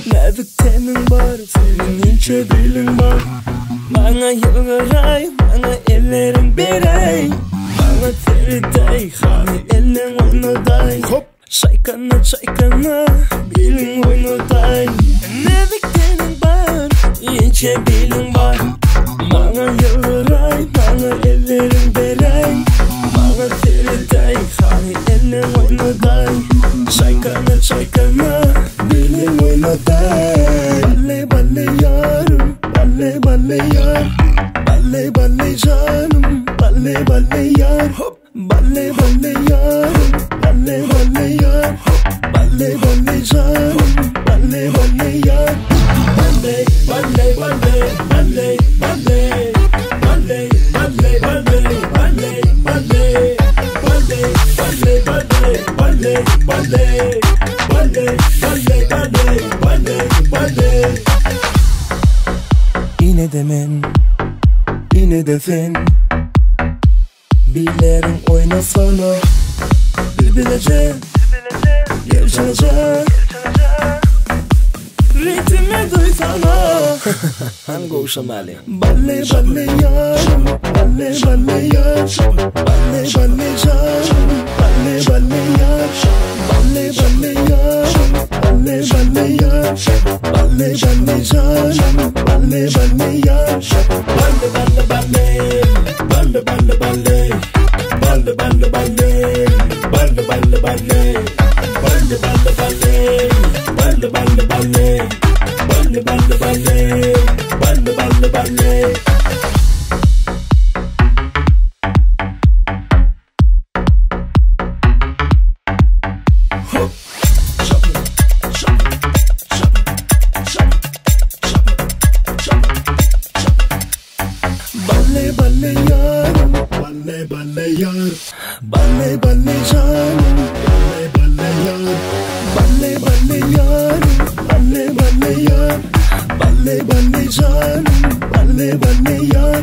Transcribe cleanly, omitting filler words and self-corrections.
Neviktenin var, senin ince bilin var. Bana yılgaray, bana ellerin birey. Bana teridey, hani elin oynaday. Çaykana çaykana, bilin oynaday. Neviktenin var, ince bilin var. Bana yılgaray, bana ellerin birey. Bana teridey, hani elin oynaday. Çaykana çaykana, bilin oynaday. Balle balle yarım, balle balle yar. Balle balle canım, balle balle yar. Balle balle yarım, balle balle yar. Balle balle canım, balle balle yar. Balle balle balle balle balle. Balle balle balle balle balle. Balle balle balle balle balle. Balle balle balle balle balle. Yine de men, yine de fen. Billerin oynasana. Bilbilece, gevşece. Ritmi duysana. Hango Şamali. Balle balle yarım, balle balle yar. Balle balle canım, balle balle yar. Balle balle yarım, balle balle yar. Balle balle canım, balle balle yar. Balle balle balle, balle balle balle. Balle balle balle, balle balle balle. Balle balle balle, balle balle balle. Balle balle balle, balle balle balle. Balle balle yarım, balle balle yar. Balle balle canım, balle balle yar. Balle balle yarım, balle balle yar. Balle balle canım, balle balle yar.